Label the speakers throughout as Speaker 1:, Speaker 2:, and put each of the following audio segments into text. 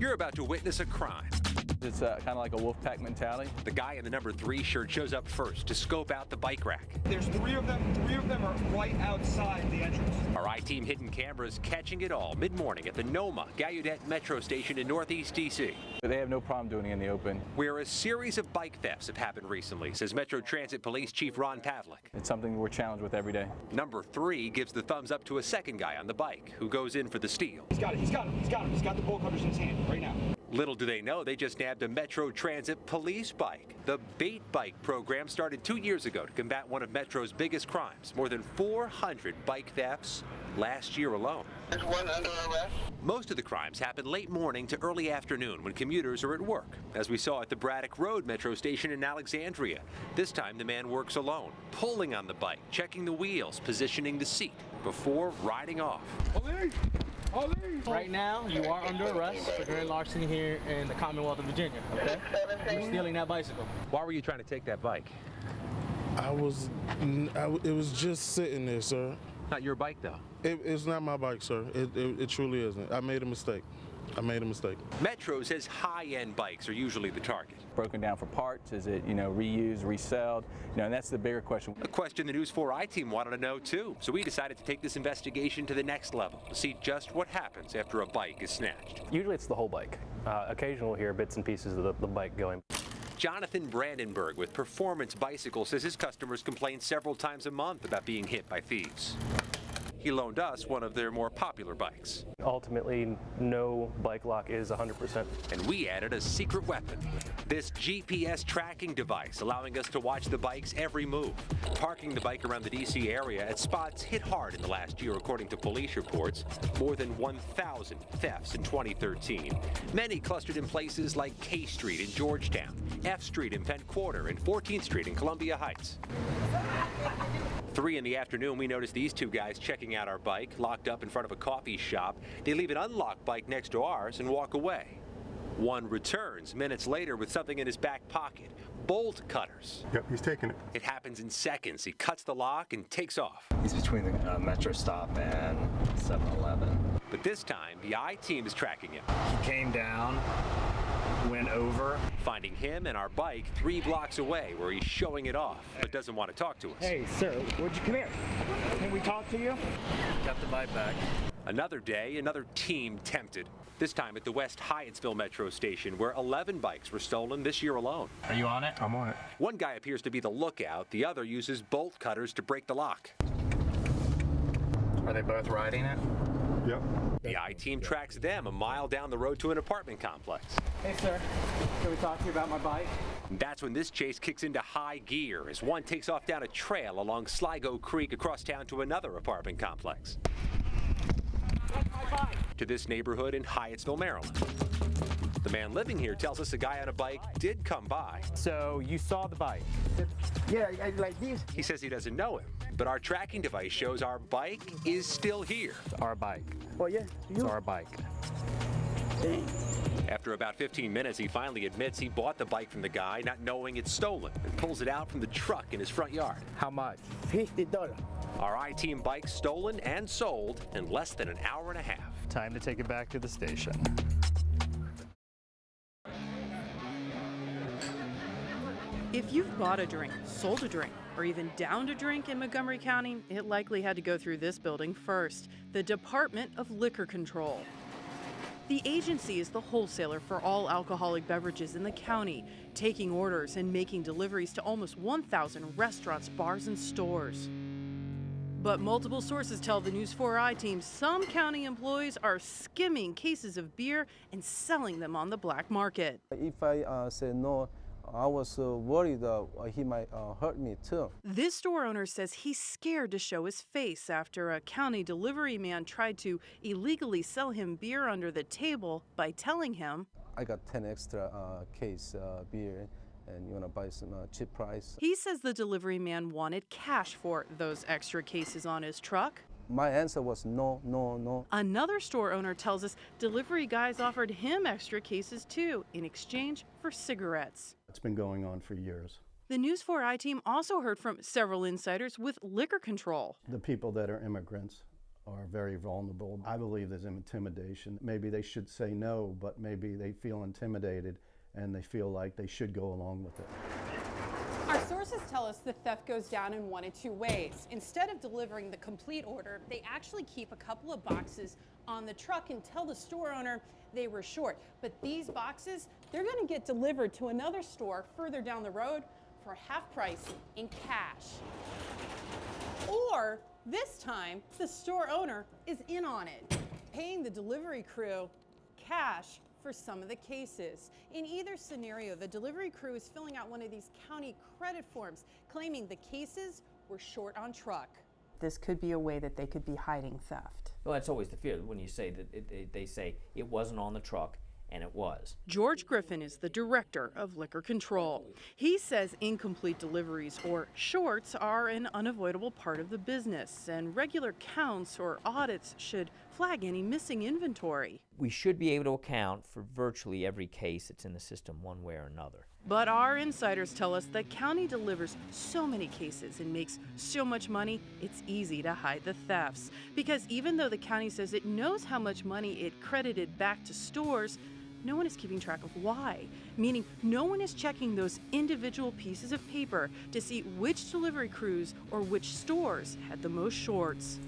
Speaker 1: You're about to witness a crime.
Speaker 2: It's kind of like a wolf pack mentality.
Speaker 1: The guy in the number 3 shirt shows up first to scope out the bike rack.
Speaker 3: There's 3 of them. 3 of them are right outside the entrance.
Speaker 1: Our I-Team hidden cameras catching it all mid-morning at the Noma Gallaudet Metro Station in Northeast D.C.
Speaker 2: They have no problem doing it in the open.
Speaker 1: Where a series of bike thefts have happened recently, says Metro Transit Police Chief Ron Pavlik.
Speaker 2: It's something we're challenged with every day.
Speaker 1: Number 3 gives the thumbs up to a second guy on the bike who goes in for the steal.
Speaker 3: He's got it. He's got him. He's got him. He's got the bolt cutters in his hand right now.
Speaker 1: Little do they know, they just nabbed a Metro Transit police bike. The Bait Bike program started 2 years ago to combat one of Metro's biggest crimes. More than 400 bike thefts last year alone.
Speaker 4: There's one under arrest.
Speaker 1: Most of the crimes happen late morning to early afternoon when commuters are at work, as we saw at the Braddock Road Metro Station in Alexandria. This time the man works alone, pulling on the bike, checking the wheels, positioning the seat before riding off.
Speaker 5: Right now, you are under arrest for grand larceny here in the Commonwealth of Virginia, okay? You're stealing that bicycle.
Speaker 1: Why were you trying to take that bike?
Speaker 6: It was just sitting there, sir.
Speaker 1: Not your bike, though.
Speaker 6: It's not my bike, sir. It truly isn't. I made a mistake.
Speaker 1: Metro says high-end bikes are usually the target.
Speaker 2: Broken down for parts? Is it, reused, reselled? And that's the bigger question.
Speaker 1: A question the News 4 I-Team wanted to know, too. So we decided to take this investigation to the next level to see just what happens after a bike is snatched.
Speaker 7: Usually it's the whole bike. Occasionally we'll hear bits and pieces of the bike going.
Speaker 1: Jonathan Brandenburg with Performance Bicycle says his customers complain several times a month about being hit by thieves. He loaned us one of their more popular bikes.
Speaker 7: Ultimately, no bike lock is 100%.
Speaker 1: And we added a secret weapon. This GPS tracking device allowing us to watch the bike's every move. Parking the bike around the D.C. area at spots hit hard in the last year, according to police reports. More than 1,000 thefts in 2013. Many clustered in places like K Street in Georgetown, F Street in Penn Quarter, and 14th Street in Columbia Heights. 3 in the afternoon, we noticed these 2 guys checking out our bike, locked up in front of a coffee shop. They leave an unlocked bike next to ours and walk away. One returns minutes later with something in his back pocket, bolt cutters.
Speaker 8: Yep, he's taking it.
Speaker 1: It happens in seconds. He cuts the lock and takes off.
Speaker 9: He's between the Metro stop and 7-Eleven.
Speaker 1: But this time, the I-Team is tracking him.
Speaker 9: He came down, went over.
Speaker 1: Finding him and our bike 3 blocks away where he's showing it off, but doesn't want to talk to us.
Speaker 5: Hey, sir, would you come here? Can we talk to you?
Speaker 9: Got the bike back.
Speaker 1: Another day, another team tempted. This time at the West Hyattsville Metro Station, where 11 bikes were stolen this year alone.
Speaker 9: Are you on it?
Speaker 8: I'm on it.
Speaker 1: One guy appears to be the lookout. The other uses bolt cutters to break the lock.
Speaker 9: Are they both riding it?
Speaker 8: Yep.
Speaker 1: The I-Team tracks them a mile down the road to an apartment complex.
Speaker 5: Hey, sir, can we talk to you about my bike?
Speaker 1: And that's when this chase kicks into high gear as one takes off down a trail along Sligo Creek across town to another apartment complex. To this neighborhood in Hyattsville, Maryland. The man living here tells us a guy on a bike did come by.
Speaker 5: So you saw the bike?
Speaker 10: Yeah, like this.
Speaker 1: He says he doesn't know him, but our tracking device shows our bike is still here.
Speaker 5: It's our bike.
Speaker 10: Oh, yeah?
Speaker 5: It's our bike.
Speaker 10: Dang.
Speaker 1: After about 15 minutes, he finally admits he bought the bike from the guy, not knowing it's stolen, and pulls it out from the truck in his front yard.
Speaker 5: How much?
Speaker 10: $50.
Speaker 1: Our I-Team bike stolen and sold in less than an hour and a half.
Speaker 5: Time to take it back to the station.
Speaker 11: If you've bought a drink, sold a drink, or even downed a drink in Montgomery County, it likely had to go through this building first, the Department of Liquor Control. The agency is the wholesaler for all alcoholic beverages in the county, taking orders and making deliveries to almost 1,000 restaurants, bars, and stores. But multiple sources tell the News 4 I-Team some county employees are skimming cases of beer and selling them on the black market.
Speaker 10: If I say no, I was worried he might hurt me too.
Speaker 11: This store owner says he's scared to show his face after a county delivery man tried to illegally sell him beer under the table by telling him,
Speaker 10: I got 10 extra case beer and you want to buy some cheap price.
Speaker 11: He says the delivery man wanted cash for those extra cases on his truck.
Speaker 10: My answer was no, no, no.
Speaker 11: Another store owner tells us delivery guys offered him extra cases too in exchange for cigarettes.
Speaker 8: It's been going on for years.
Speaker 11: The News 4 I-Team also heard from several insiders with liquor control.
Speaker 8: The people that are immigrants are very vulnerable. I believe there's intimidation. Maybe they should say no, but maybe they feel intimidated and they feel like they should go along with it.
Speaker 11: Our sources tell us the theft goes down in one of two ways. Instead of delivering the complete order, they actually keep a couple of boxes on the truck and tell the store owner they were short. But these boxes, they're going to get delivered to another store further down the road for half price in cash. Or this time, the store owner is in on it, paying the delivery crew cash for some of the cases. In either scenario, the delivery crew is filling out one of these county credit forms, claiming the cases were short on truck. This could be a way that they could be hiding theft.
Speaker 4: Well, that's always the fear when you say that they say it wasn't on the truck, and it was.
Speaker 11: George Griffin is the director of liquor control. He says incomplete deliveries or shorts are an unavoidable part of the business, and regular counts or audits should flag any missing inventory.
Speaker 4: We should be able to account for virtually every case that's in the system one way or another.
Speaker 11: But our insiders tell us the county delivers so many cases and makes so much money, it's easy to hide the thefts. Because even though the county says it knows how much money it credited back to stores, no one is keeping track of why, meaning no one is checking those individual pieces of paper to see which delivery crews or which stores had the most shorts.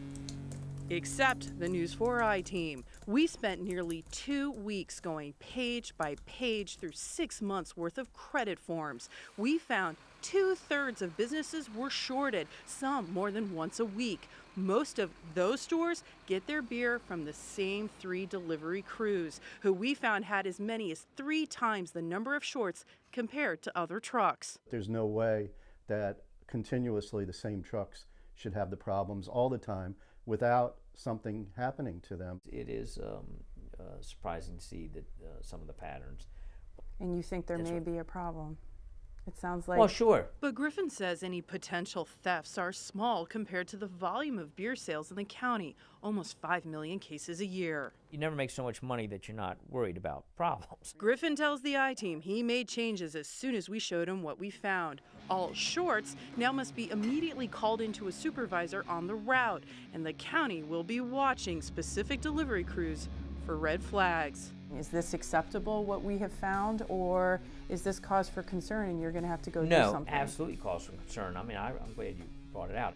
Speaker 11: Except the News 4i team. We spent nearly 2 weeks going page by page through 6 months worth of credit forms. We found 2/3 of businesses were shorted, some more than once a week. Most of those stores get their beer from the same 3 delivery crews, who we found had as many as 3 times the number of shorts compared to other trucks.
Speaker 8: There's no way that continuously the same trucks should have the problems all the time without something happening to them.
Speaker 4: It is surprising to see that some of the patterns.
Speaker 11: And you think there may be a problem? It sounds like...
Speaker 4: Well, sure.
Speaker 11: But Griffin says any potential thefts are small compared to the volume of beer sales in the county, almost 5 million cases a year.
Speaker 4: You never make so much money that you're not worried about problems.
Speaker 11: Griffin tells the I-Team he made changes as soon as we showed him what we found. All shorts now must be immediately called into a supervisor on the route, and the county will be watching specific delivery crews for red flags. Is this acceptable, what we have found, or is this cause for concern and you're going to have to go do something?
Speaker 4: No, absolutely cause for concern. I mean, I'm glad you brought it out.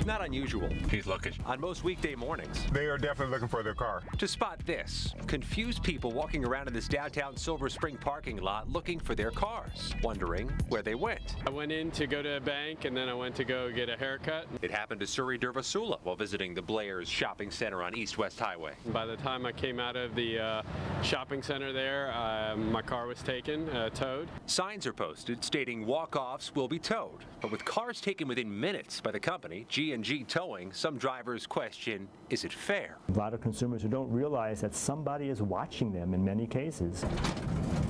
Speaker 1: Not unusual.
Speaker 12: He's looking.
Speaker 1: On most weekday mornings.
Speaker 12: They are definitely looking for their car.
Speaker 1: To spot this, confused people walking around in this downtown Silver Spring parking lot looking for their cars, wondering where they went.
Speaker 13: I went in to go to a bank, and then I went to go get a haircut.
Speaker 1: It happened to Suri Dervasula while visiting the Blair's shopping center on East West Highway.
Speaker 13: By the time I came out of the shopping center there, my car was taken, towed.
Speaker 1: Signs are posted stating walk-offs will be towed. But with cars taken within minutes by the company, G&G Towing, some drivers question, is it fair?
Speaker 14: A lot of consumers who don't realize that somebody is watching them in many cases.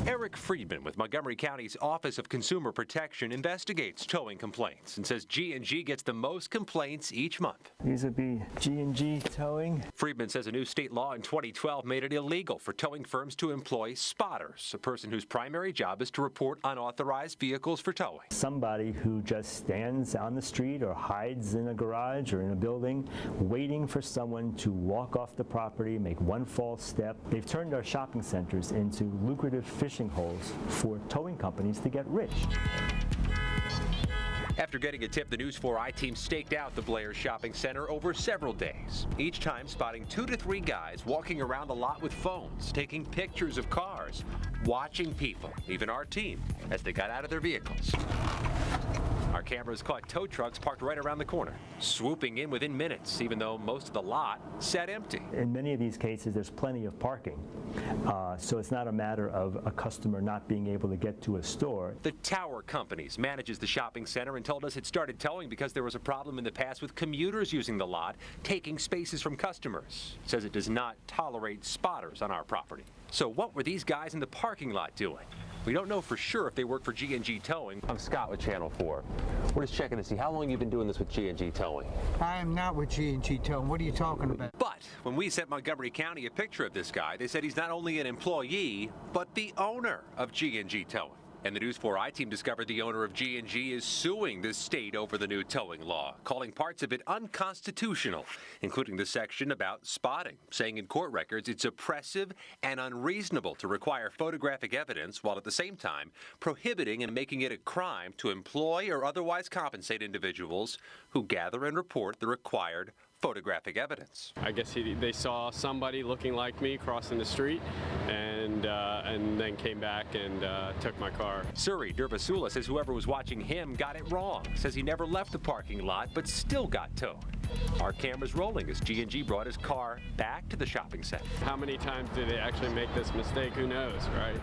Speaker 1: Eric Friedman with Montgomery County's Office of Consumer Protection investigates towing complaints and says G&G gets the most complaints each month.
Speaker 14: These would be G&G Towing.
Speaker 1: Friedman says a new state law in 2012 made it illegal for towing firms to employ spotters, a person whose primary job is to report unauthorized vehicles for towing.
Speaker 14: Somebody who just stands on the street or hides in a garage or in a building waiting for someone to walk off the property, make one false step. They've turned our shopping centers into lucrative fishing holes for towing companies to get rich.
Speaker 1: After getting a tip, the News 4i team staked out the Blair's shopping center over several days, each time spotting 2 to 3 guys walking around the lot with phones, taking pictures of cars, watching people, even our team, as they got out of their vehicles. Our cameras caught tow trucks parked right around the corner, swooping in within minutes, even though most of the lot sat empty.
Speaker 14: In many of these cases, there's plenty of parking, so it's not a matter of a customer not being able to get to a store.
Speaker 1: The Tower Companies manages the shopping center and told us it started towing because there was a problem in the past with commuters using the lot, taking spaces from customers. It says it does not tolerate spotters on our property. So what were these guys in the parking lot doing? We don't know for sure if they work for G&G Towing.
Speaker 15: I'm Scott with Channel 4. We're just checking to see how long you've been doing this with G&G Towing.
Speaker 16: I am not with G&G Towing. What are you talking about?
Speaker 1: But when we sent Montgomery County a picture of this guy, they said he's not only an employee, but the owner of G&G Towing. And the News 4i team discovered the owner of G&G is suing the state over the new towing law, calling parts of it unconstitutional, including the section about spotting, saying in court records it's oppressive and unreasonable to require photographic evidence while at the same time prohibiting and making it a crime to employ or otherwise compensate individuals who gather and report the required photographic evidence.
Speaker 13: I guess they saw somebody looking like me crossing the street and then came back and took my car.
Speaker 1: Suri Dervasula says whoever was watching him got it wrong, says he never left the parking lot but still got towed. Our camera's rolling as G&G brought his car back to the shopping center.
Speaker 13: How many times did they actually make this mistake? Who knows, right?